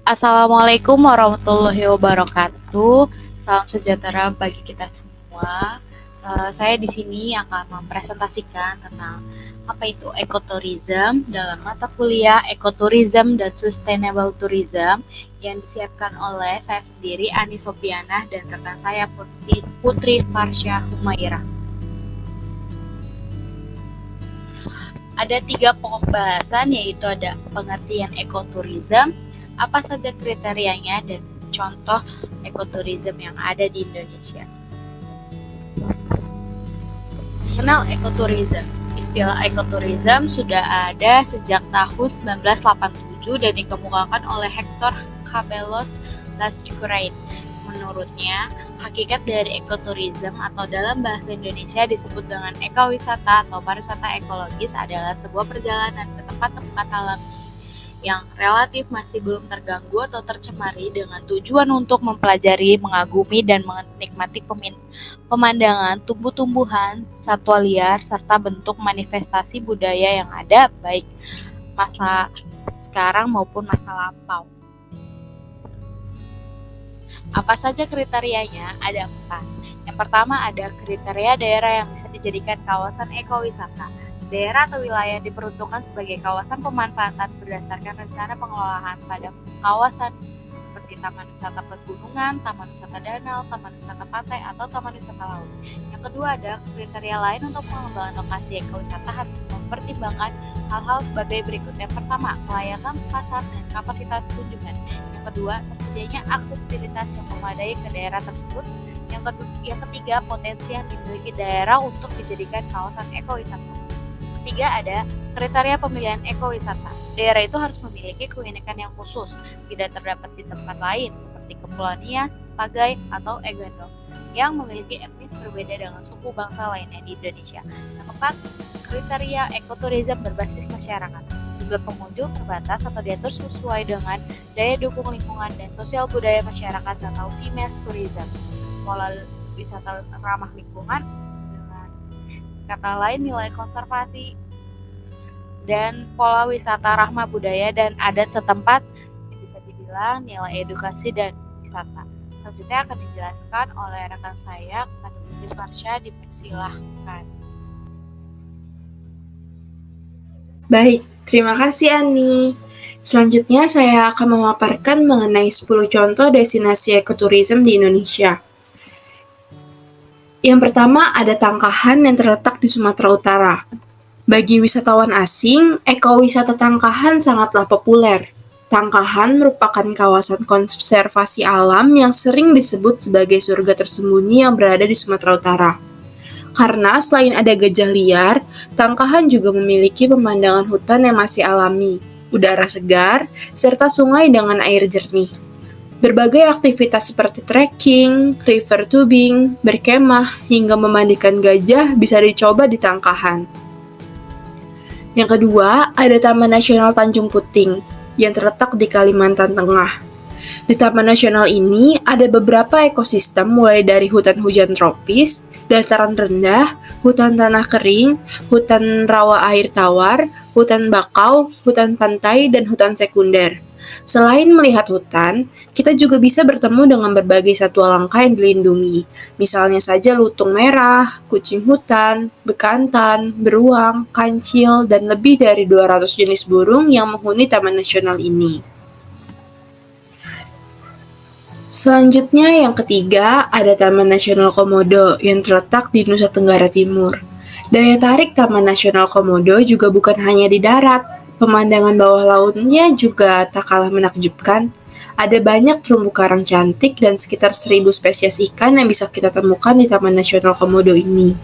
Assalamualaikum warahmatullahi wabarakatuh. Salam sejahtera bagi kita semua. Saya di sini akan mempresentasikan tentang apa itu ekotourism dalam mata kuliah Ekotourism dan Sustainable Tourism yang disiapkan oleh saya sendiri, Ani Sofianah, dan rekan saya Putri Farsya Humairah. Ada 3 pokok bahasan, yaitu ada pengertian ekotourism, apa saja kriterianya, dan contoh ekotourism yang ada di Indonesia. Kenal ekotourism. Istilah ekotourism sudah ada sejak tahun 1987 dan dikemukakan oleh Hector Cabellos Lascurain. Menurutnya, hakikat dari ekotourism atau dalam bahasa Indonesia disebut dengan ekowisata atau pariwisata ekologis adalah sebuah perjalanan ke tempat-tempat alami yang relatif masih belum terganggu atau tercemari dengan tujuan untuk mempelajari, mengagumi, dan menikmati pemandangan, tumbuh-tumbuhan, satwa liar, serta bentuk manifestasi budaya yang ada baik masa sekarang maupun masa lampau. Apa saja kriterianya? Ada 4. Yang pertama ada kriteria daerah yang bisa dijadikan kawasan ekowisata. Daerah atau wilayah diperuntukkan sebagai kawasan pemanfaatan berdasarkan rencana pengelolaan pada kawasan seperti Taman Wisata Pegunungan, Taman Wisata Danau, Taman Wisata Pantai, atau Taman Wisata Laut. Yang kedua ada kriteria lain untuk pengembangan lokasi ekowisata harus mempertimbangkan hal-hal sebagai berikut. Yang pertama, kelayakan pasar dan kapasitas kunjungan. Yang kedua, tersedianya aksesibilitas yang memadai ke daerah tersebut. Yang ketiga, potensi yang dimiliki daerah untuk dijadikan kawasan ekowisata. Ketiga, ada kriteria pemilihan ekowisata. Daerah itu harus memiliki keunikan yang khusus, tidak terdapat di tempat lain, seperti Kepulauan Nias, Pagai, atau Egando, yang memiliki etnis berbeda dengan suku bangsa lainnya di Indonesia. Yang keempat, kriteria ekotourism berbasis masyarakat. Jumlah pengunjung terbatas atau diatur sesuai dengan daya dukung lingkungan dan sosial budaya masyarakat atau FIMES tourism. Pola wisata ramah lingkungan, dengan kata lain nilai konservasi, dan pola wisata ramah budaya dan adat setempat, bisa dibilang nilai edukasi dan wisata. Selanjutnya akan dijelaskan oleh rekan saya, Putri Farsya. Dipersilahkan. Baik, terima kasih Ani. Selanjutnya saya akan memaparkan mengenai 10 contoh destinasi ekoturism di Indonesia. Yang pertama ada Tangkahan yang terletak di Sumatera Utara. Bagi wisatawan asing, ekowisata Tangkahan sangatlah populer. Tangkahan merupakan kawasan konservasi alam yang sering disebut sebagai surga tersembunyi yang berada di Sumatera Utara. Karena selain ada gajah liar, Tangkahan juga memiliki pemandangan hutan yang masih alami, udara segar, serta sungai dengan air jernih. Berbagai aktivitas seperti trekking, river tubing, berkemah, hingga memandikan gajah bisa dicoba di Tangkahan. Yang kedua, ada Taman Nasional Tanjung Puting yang terletak di Kalimantan Tengah. Di Taman Nasional ini ada beberapa ekosistem mulai dari hutan hujan tropis, dataran rendah, hutan tanah kering, hutan rawa air tawar, hutan bakau, hutan pantai, dan hutan sekunder. Selain melihat hutan, kita juga bisa bertemu dengan berbagai satwa langka yang dilindungi. Misalnya saja lutung merah, kucing hutan, bekantan, beruang, kancil, dan lebih dari 200 jenis burung yang menghuni Taman Nasional ini. Selanjutnya yang ketiga ada Taman Nasional Komodo yang terletak di Nusa Tenggara Timur. Daya tarik Taman Nasional Komodo juga bukan hanya di darat, pemandangan bawah lautnya juga tak kalah menakjubkan. Ada banyak terumbu karang cantik dan sekitar 1.000 spesies ikan yang bisa kita temukan di Taman Nasional Komodo ini.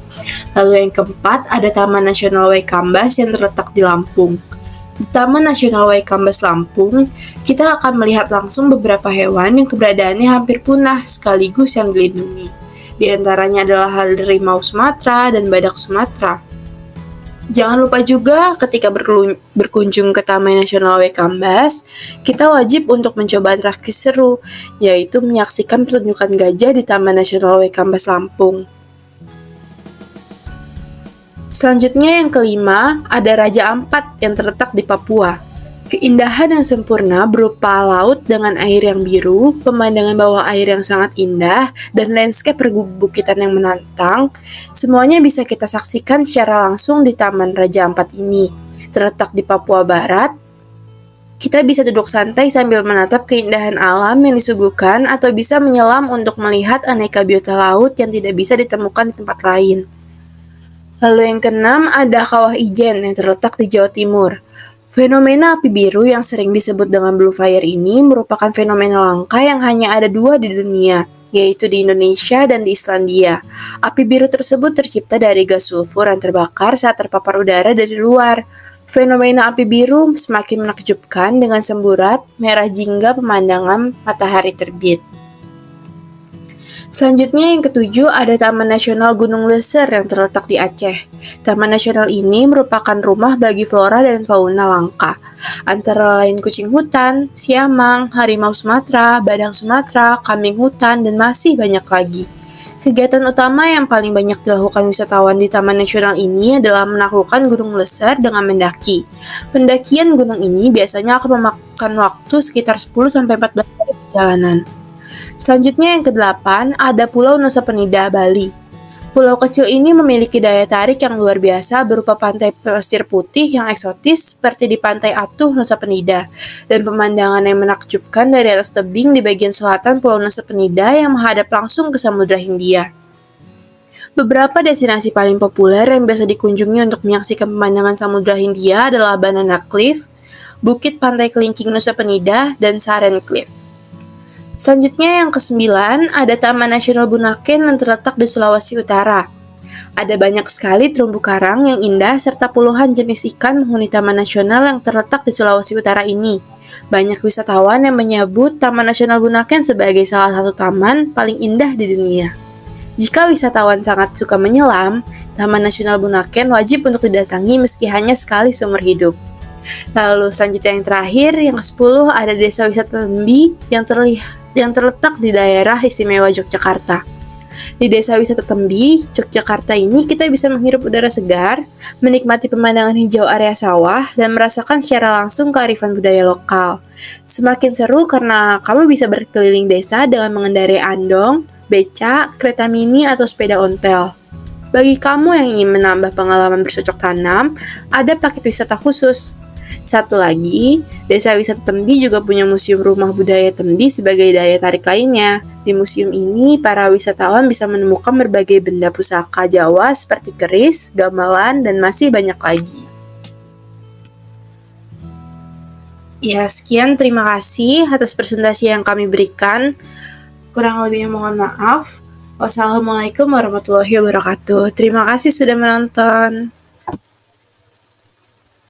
Lalu yang keempat ada Taman Nasional Waikambas yang terletak di Lampung. Di Taman Nasional Waikambas Lampung, kita akan melihat langsung beberapa hewan yang keberadaannya hampir punah sekaligus yang dilindungi. Di antaranya adalah harimau Sumatera dan badak Sumatera. Jangan lupa juga ketika berkunjung ke Taman Nasional Waikambas, kita wajib untuk mencoba atraksi seru, yaitu menyaksikan pertunjukan gajah di Taman Nasional Waikambas Lampung. Selanjutnya yang kelima, ada Raja Ampat yang terletak di Papua. Keindahan yang sempurna berupa laut dengan air yang biru, pemandangan bawah air yang sangat indah, dan landscape perbukitan yang menantang, semuanya bisa kita saksikan secara langsung di Taman Raja Ampat ini. Terletak di Papua Barat, kita bisa duduk santai sambil menatap keindahan alam yang disuguhkan atau bisa menyelam untuk melihat aneka biota laut yang tidak bisa ditemukan di tempat lain. Lalu yang keenam ada Kawah Ijen yang terletak di Jawa Timur. Fenomena api biru yang sering disebut dengan blue fire ini merupakan fenomena langka yang hanya ada dua di dunia, yaitu di Indonesia dan di Islandia. Api biru tersebut tercipta dari gas sulfur yang terbakar saat terpapar udara dari luar. Fenomena api biru semakin menakjubkan dengan semburat merah jingga pemandangan matahari terbit. Selanjutnya yang ketujuh ada Taman Nasional Gunung Leuser yang terletak di Aceh. Taman nasional ini merupakan rumah bagi flora dan fauna langka, antara lain kucing hutan, siamang, harimau Sumatera, badak Sumatera, kambing hutan, dan masih banyak lagi. Kegiatan utama yang paling banyak dilakukan wisatawan di Taman Nasional ini adalah menaklukkan Gunung Leuser dengan mendaki. Pendakian gunung ini biasanya akan memakan waktu sekitar 10-14 hari perjalanan. Selanjutnya yang kedelapan ada Pulau Nusa Penida, Bali. Pulau kecil ini memiliki daya tarik yang luar biasa berupa pantai pasir putih yang eksotis seperti di Pantai Atuh, Nusa Penida, dan pemandangan yang menakjubkan dari atas tebing di bagian selatan Pulau Nusa Penida yang menghadap langsung ke Samudra Hindia. Beberapa destinasi paling populer yang biasa dikunjungi untuk menyaksikan pemandangan Samudra Hindia adalah Banana Cliff, Bukit Pantai Kelingking Nusa Penida, dan Saren Cliff. Selanjutnya yang kesembilan ada Taman Nasional Bunaken yang terletak di Sulawesi Utara. Ada banyak sekali terumbu karang yang indah serta puluhan jenis ikan menghuni Taman Nasional yang terletak di Sulawesi Utara ini. Banyak wisatawan yang menyebut Taman Nasional Bunaken sebagai salah satu taman paling indah di dunia. Jika wisatawan sangat suka menyelam, Taman Nasional Bunaken wajib untuk didatangi meski hanya sekali seumur hidup. Lalu selanjutnya yang terakhir, yang ke-10 ada Desa Wisata Tembi yang terletak di daerah istimewa Yogyakarta. Di Desa Wisata Tembi, Yogyakarta ini kita bisa menghirup udara segar, menikmati pemandangan hijau area sawah, dan merasakan secara langsung kearifan budaya lokal. Semakin seru karena kamu bisa berkeliling desa dengan mengendarai andong, becak, kereta mini, atau sepeda ontel. Bagi kamu yang ingin menambah pengalaman bercocok tanam, ada paket wisata khusus. Satu lagi, Desa Wisata Tembi juga punya Museum Rumah Budaya Tembi sebagai daya tarik lainnya. Di museum ini, para wisatawan bisa menemukan berbagai benda pusaka Jawa seperti keris, gamelan, dan masih banyak lagi. Ya, sekian, terima kasih atas presentasi yang kami berikan. Kurang lebihnya mohon maaf. Wassalamualaikum warahmatullahi wabarakatuh. Terima kasih sudah menonton.